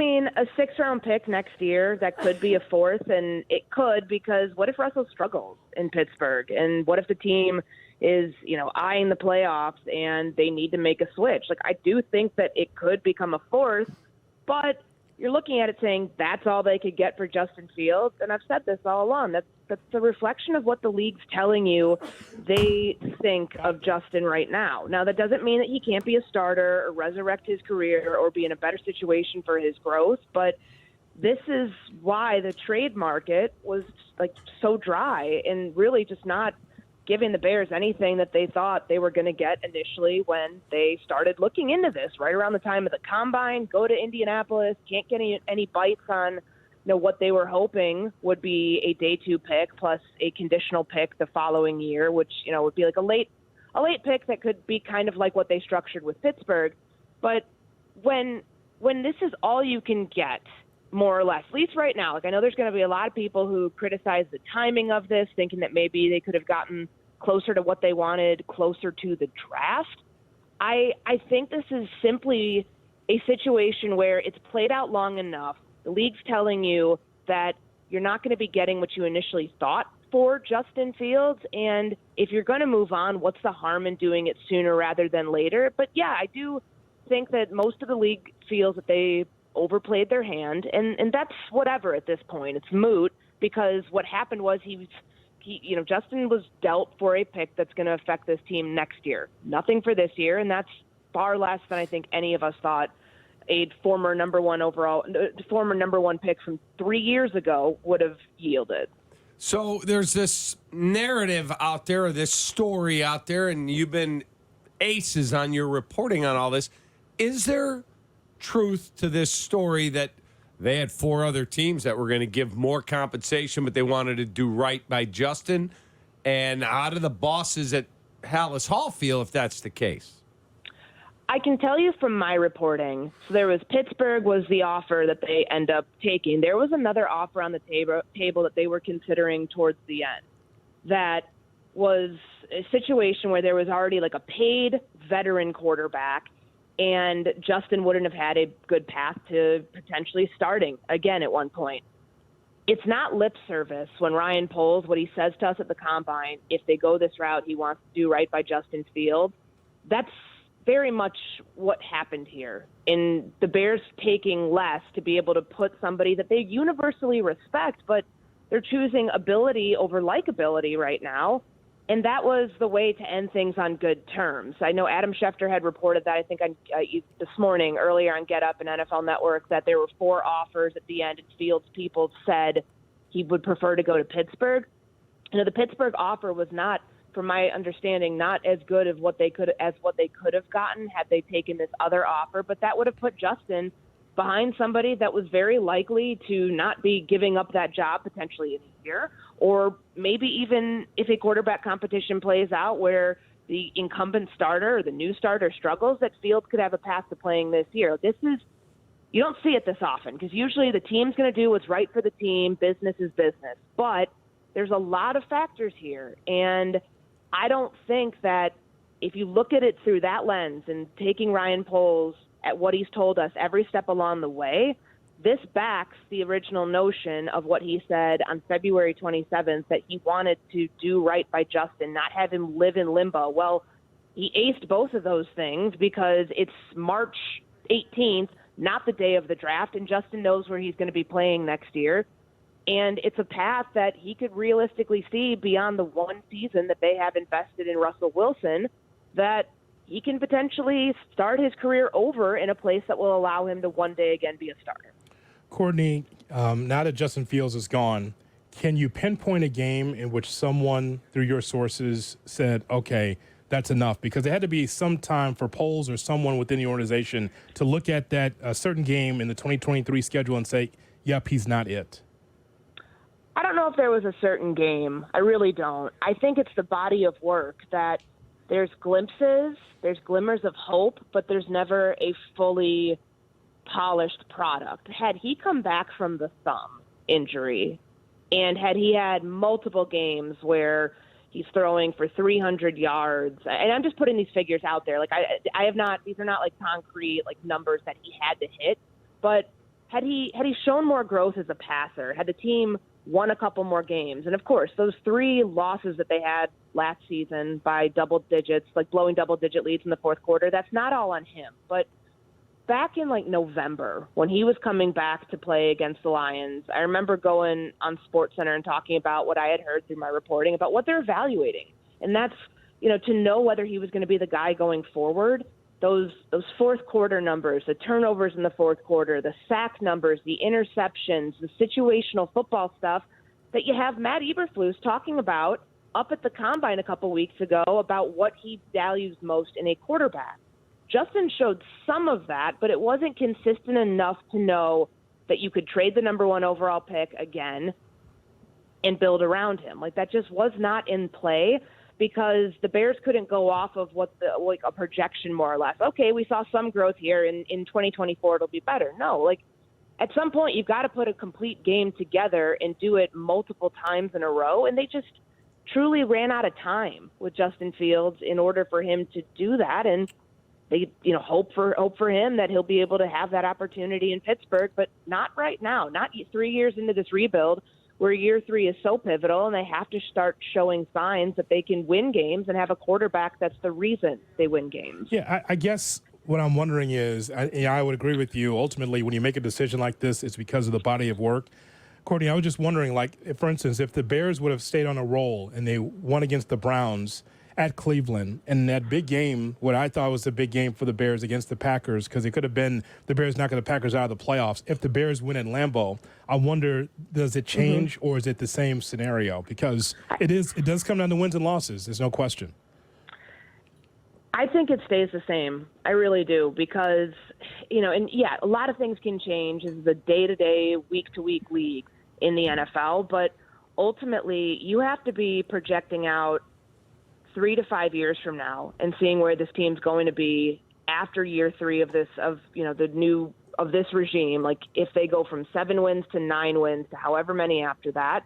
mean, a 6th-round pick next year that could be a 4th, and it could because what if Russell struggles in Pittsburgh? And what if the team is, eyeing the playoffs and they need to make a switch? Like, I do think that it could become a 4th, but you're looking at it saying that's all they could get for Justin Fields. And I've said this all along. That's a reflection of what the league's telling you they think of Justin right now. Now, that doesn't mean that he can't be a starter or resurrect his career or be in a better situation for his growth. But this is why the trade market was so dry and really just not giving the Bears anything that they thought they were going to get initially when they started looking into this right around the time of the Combine. Go to Indianapolis, can't get any bites on what they were hoping would be a day 2 pick plus a conditional pick the following year, which would be like a late pick that could be kind of like what they structured with Pittsburgh. But when this is all you can get, more or less, at least right now, I know there's going to be a lot of people who criticize the timing of this, thinking that maybe they could have gotten closer to what they wanted, closer to the draft. I think this is simply a situation where it's played out long enough. The league's telling you that you're not going to be getting what you initially thought for Justin Fields. And if you're going to move on, what's the harm in doing it sooner rather than later? But yeah, I do think that most of the league feels that they overplayed their hand, and that's whatever at this point. It's moot because what happened was Justin was dealt for a pick that's going to affect this team next year. Nothing for this year, and that's far less than I think any of us thought a former number one pick from 3 years ago would have yielded. So there's this narrative out there, or this story out there, and you've been aces on your reporting on all this. Is there truth to this story that they had 4 other teams that were going to give more compensation, but they wanted to do right by Justin? And how do the bosses at Hallis Hall feel if that's the case? I can tell you from my reporting, so there was Pittsburgh was the offer that they end up taking. There was another offer on the table that they were considering towards the end that was a situation where there was already like a paid veteran quarterback, and Justin wouldn't have had a good path to potentially starting again at one point. It's not lip service when Ryan Poles, what he says to us at the Combine, if they go this route, he wants to do right by Justin Fields. That's very much what happened here. In the Bears taking less to be able to put somebody that they universally respect, but they're choosing ability over likability right now. And that was the way to end things on good terms. I know Adam Schefter had reported that, I think this morning, earlier on Get Up and NFL Network, that there were 4 offers at the end, and Fields people said he would prefer to go to Pittsburgh. The Pittsburgh offer was not, from my understanding, not as good as what they could have gotten had they taken this other offer. But that would have put Justin behind somebody that was very likely to not be giving up that job potentially in a year, or maybe even if a quarterback competition plays out where the incumbent starter or the new starter struggles, that Fields could have a path to playing this year. You don't see it this often because usually the team's going to do what's right for the team. Business is business. But there's a lot of factors here, and I don't think that if you look at it through that lens and taking Ryan Poles at what he's told us every step along the way, this backs the original notion of what he said on February 27th, that he wanted to do right by Justin, not have him live in limbo. Well, he aced both of those things because it's March 18th, not the day of the draft, and Justin knows where he's going to be playing next year. And it's a path that he could realistically see beyond the one season that they have invested in Russell Wilson, that he can potentially start his career over in a place that will allow him to one day again be a starter. Courtney, now that Justin Fields is gone, can you pinpoint a game in which someone, through your sources, said, okay, that's enough? Because there had to be some time for Poles or someone within the organization to look at that certain game in the 2023 schedule and say, yep, he's not it. I don't know if there was a certain game. I really don't. I think it's the body of work that there's glimpses, there's glimmers of hope, but there's never a fully polished product. Had he come back from the thumb injury, and had he had multiple games where he's throwing for 300 yards, and I'm just putting these figures out there. Like I have not, these are not like concrete like numbers that he had to hit, but had he shown more growth as a passer, had the team won a couple more games, and of course, those 3 losses that they had last season by double digits, like blowing double-digit leads in the fourth quarter, that's not all on him. But back in like November, when he was coming back to play against the Lions, I remember going on SportsCenter and talking about what I had heard through my reporting about what they're evaluating. And that's, to know whether he was going to be the guy going forward. Those fourth quarter numbers, the turnovers in the fourth quarter, the sack numbers, the interceptions, the situational football stuff that you have Matt Eberflus talking about up at the Combine a couple weeks ago about what he values most in a quarterback. Justin showed some of that, but it wasn't consistent enough to know that you could trade the number 1 overall pick again and build around him. Like, that just was not in play, because the Bears couldn't go off of a projection, more or less. Okay, we saw some growth here. In 2024, it'll be better. No, at some point, you've got to put a complete game together and do it multiple times in a row. And they just truly ran out of time with Justin Fields in order for him to do that. And they, hope for him that he'll be able to have that opportunity in Pittsburgh, but not right now, not 3 years into this rebuild, where year 3 is so pivotal, and they have to start showing signs that they can win games and have a quarterback that's the reason they win games. Yeah, I guess what I'm wondering is, I would agree with you. Ultimately, when you make a decision like this, it's because of the body of work. Courtney, I was just wondering, for instance, if the Bears would have stayed on a roll and they won against the Browns at Cleveland, and that big game, what I thought was a big game for the Bears against the Packers, because it could have been the Bears knocking the Packers out of the playoffs. If the Bears win at Lambeau, I wonder, does it change or is it the same scenario? Because it does come down to wins and losses. There's no question. I think it stays the same. I really do, because, a lot of things can change. This is a day-to-day, week-to-week league in the NFL, but ultimately you have to be projecting out 3 to 5 years from now and seeing where this team's going to be after year 3 of this regime. Like, if they go from 7 wins to 9 wins to however many after that,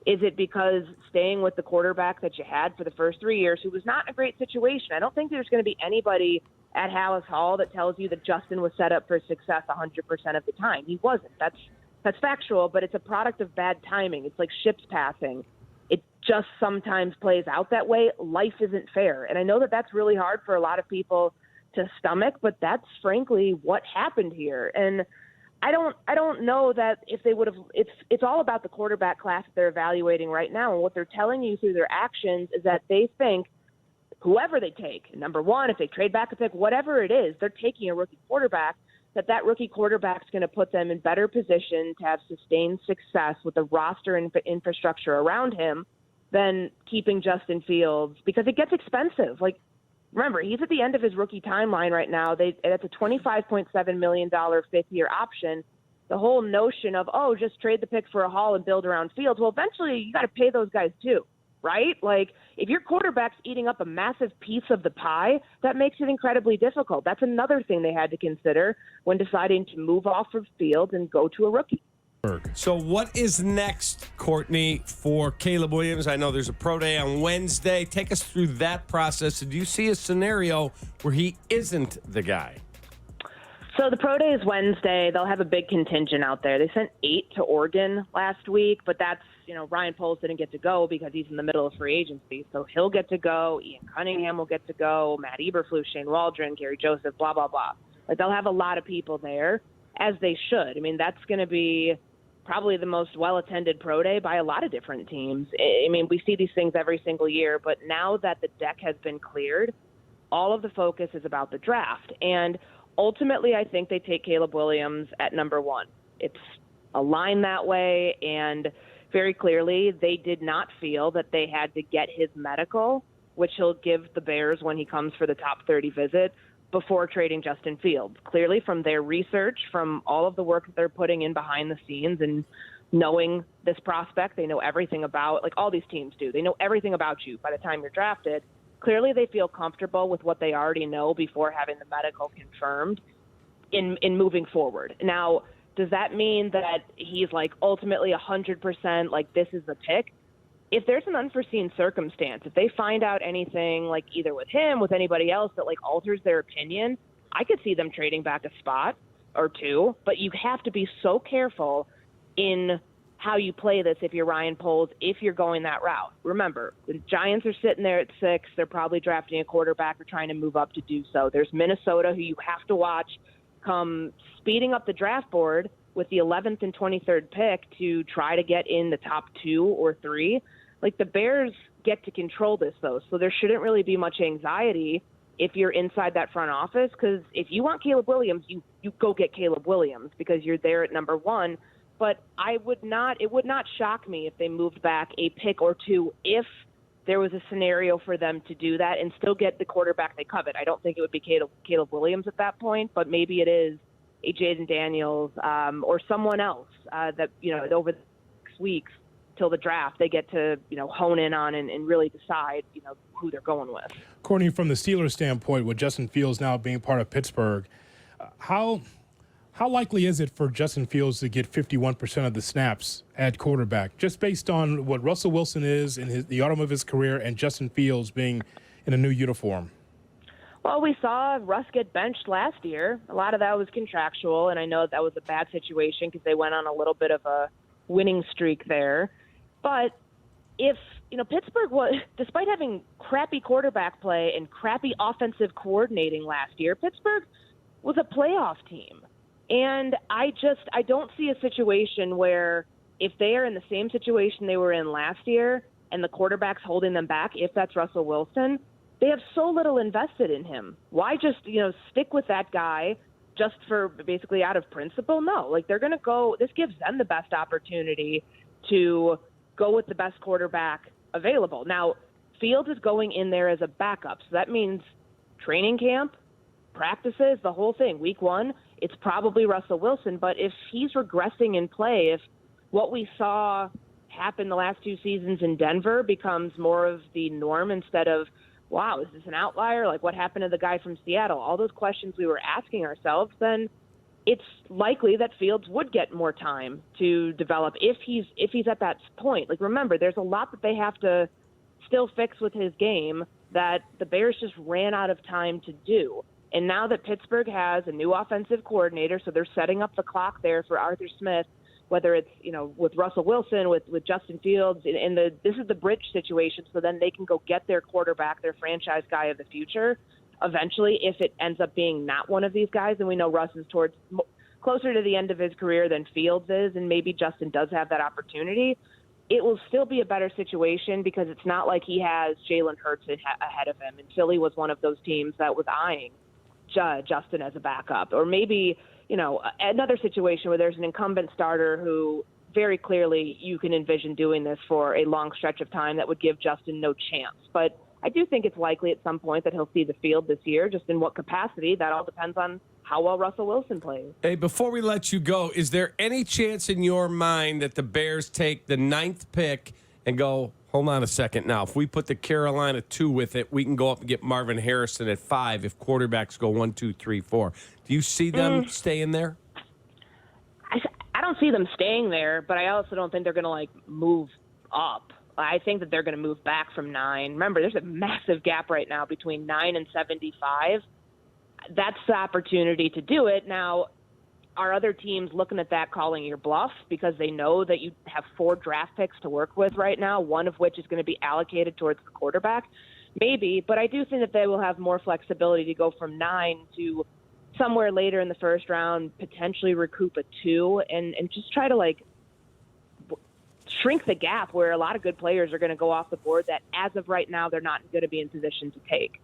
is it because staying with the quarterback that you had for the first 3 years, who was not in a great situation? I don't think there's going to be anybody at Hallis Hall that tells you that Justin was set up for success 100% of the time. He wasn't. That's factual, but it's a product of bad timing. It's like ships passing. It just sometimes plays out that way. Life isn't fair. And I know that that's really hard for a lot of people to stomach, but that's frankly what happened here. And I don't know that if they would have, it's all about the quarterback class that they're evaluating right now. And what they're telling you through their actions is that they think whoever they take, number 1, if they trade back a pick, whatever it is, they're taking a rookie quarterback, that rookie quarterback's going to put them in better position to have sustained success with the roster and infrastructure around him than keeping Justin Fields, because it gets expensive. Like, remember, he's at the end of his rookie timeline right now. That's a $25.7 million fifth-year option. The whole notion of, just trade the pick for a haul and build around Fields. Well, eventually you got to pay those guys too, right? Like, if your quarterback's eating up a massive piece of the pie, that makes it incredibly difficult. That's another thing they had to consider when deciding to move off of Fields and go to a rookie. So what is next, Courtney, for Caleb Williams? I know there's a pro day on Wednesday. Take us through that process. Do you see a scenario where he isn't the guy? So the pro day is Wednesday. They'll have a big contingent out there. They sent 8 to Oregon last week, but that's, Ryan Poles didn't get to go because he's in the middle of free agency. So he'll get to go. Ian Cunningham will get to go. Matt Eberflus, Shane Waldron, Gary Joseph, blah, blah, blah. Like, they'll have a lot of people there, as they should. I mean, that's going to be probably the most well-attended pro day by a lot of different teams. I mean, we see these things every single year, but now that the deck has been cleared, all of the focus is about the draft. And ultimately, I think they take Caleb Williams at number 1. It's aligned that way, and very clearly they did not feel that they had to get his medical, which he'll give the Bears when he comes for the top 30 visit, before trading Justin Fields. Clearly, from their research, from all of the work that they're putting in behind the scenes and knowing this prospect, they know everything about, like all these teams do. They know everything about you by the time you're drafted. Clearly, they feel comfortable with what they already know before having the medical confirmed in moving forward. Now, does that mean that he's like ultimately 100% like this is the pick? If there's an unforeseen circumstance, if they find out anything like either with him, with anybody else that like alters their opinion, I could see them trading back a spot. or two, but you have to be so careful in how you play this if you're Ryan Poles, if you're going that route. Remember, the Giants are sitting there at 6. They're probably drafting a quarterback or trying to move up to do so. There's Minnesota, who you have to watch come speeding up the draft board with the 11th and 23rd pick to try to get in the top 2 or 3. Like, the Bears get to control this, though, so there shouldn't really be much anxiety if you're inside that front office, because if you want Caleb Williams, you go get Caleb Williams because you're there at number 1. But it would not shock me if they moved back a pick or 2 if there was a scenario for them to do that and still get the quarterback they covet. I don't think it would be Caleb Williams at that point, but maybe it is a Jaden Daniels or someone else that, over the next weeks till the draft, they get to, hone in on and really decide, who they're going with. Courtney, from the Steelers' standpoint, with Justin Fields now being part of Pittsburgh, how likely is it for Justin Fields to get 51% of the snaps at quarterback, just based on what Russell Wilson is in the autumn of his career and Justin Fields being in a new uniform? Well, we saw Russ get benched last year. A lot of that was contractual, and I know that was a bad situation because they went on a little bit of a winning streak there. But if, Pittsburgh was, despite having crappy quarterback play and crappy offensive coordinating last year, Pittsburgh was a playoff team. And I don't see a situation where if they are in the same situation they were in last year and the quarterback's holding them back, if that's Russell Wilson, they have so little invested in him. Why just, stick with that guy just for basically out of principle? No, like they're going to go, this gives them the best opportunity to go with the best quarterback available. Now, Fields is going in there as a backup. So that means training camp, practices, the whole thing. Week 1, it's probably Russell Wilson. But if he's regressing in play, if what we saw happen the last 2 seasons in Denver becomes more of the norm instead of, wow, is this an outlier? Like, what happened to the guy from Seattle? All those questions we were asking ourselves, then it's likely that Fields would get more time to develop if he's at that point. Like, remember, there's a lot that they have to still fix with his game that the Bears just ran out of time to do. And now that Pittsburgh has a new offensive coordinator, so they're setting up the clock there for Arthur Smith, whether it's, with Russell Wilson, with Justin Fields, this is the bridge situation, so then they can go get their quarterback, their franchise guy of the future, eventually, if it ends up being not one of these guys. And we know Russ is closer to the end of his career than Fields is, and maybe Justin does have that opportunity. It will still be a better situation because it's not like he has Jalen Hurts ahead of him, and Philly was one of those teams that was eyeing Justin as a backup. Or maybe, another situation where there's an incumbent starter who very clearly you can envision doing this for a long stretch of time that would give Justin no chance. But I do think it's likely at some point that he'll see the field this year. Just in what capacity, that all depends on how well Russell Wilson plays. Hey, before we let you go, is there any chance in your mind that the Bears take the 9th pick and go, hold on a second now, if we put the Carolina 2 with it, we can go up and get Marvin Harrison at 5 if quarterbacks go 1, 2, 3, 4. Do you see them staying there? I don't see them staying there, but I also don't think they're going to, move up. I think that they're going to move back from 9. Remember, there's a massive gap right now between 9 and 75. That's the opportunity to do it. Now, are other teams looking at that calling your bluff because they know that you have 4 draft picks to work with right now, one of which is going to be allocated towards the quarterback? Maybe, but I do think that they will have more flexibility to go from 9 to somewhere later in the first round, potentially recoup a 2 and just try to shrink the gap where a lot of good players are going to go off the board that as of right now, they're not going to be in position to take.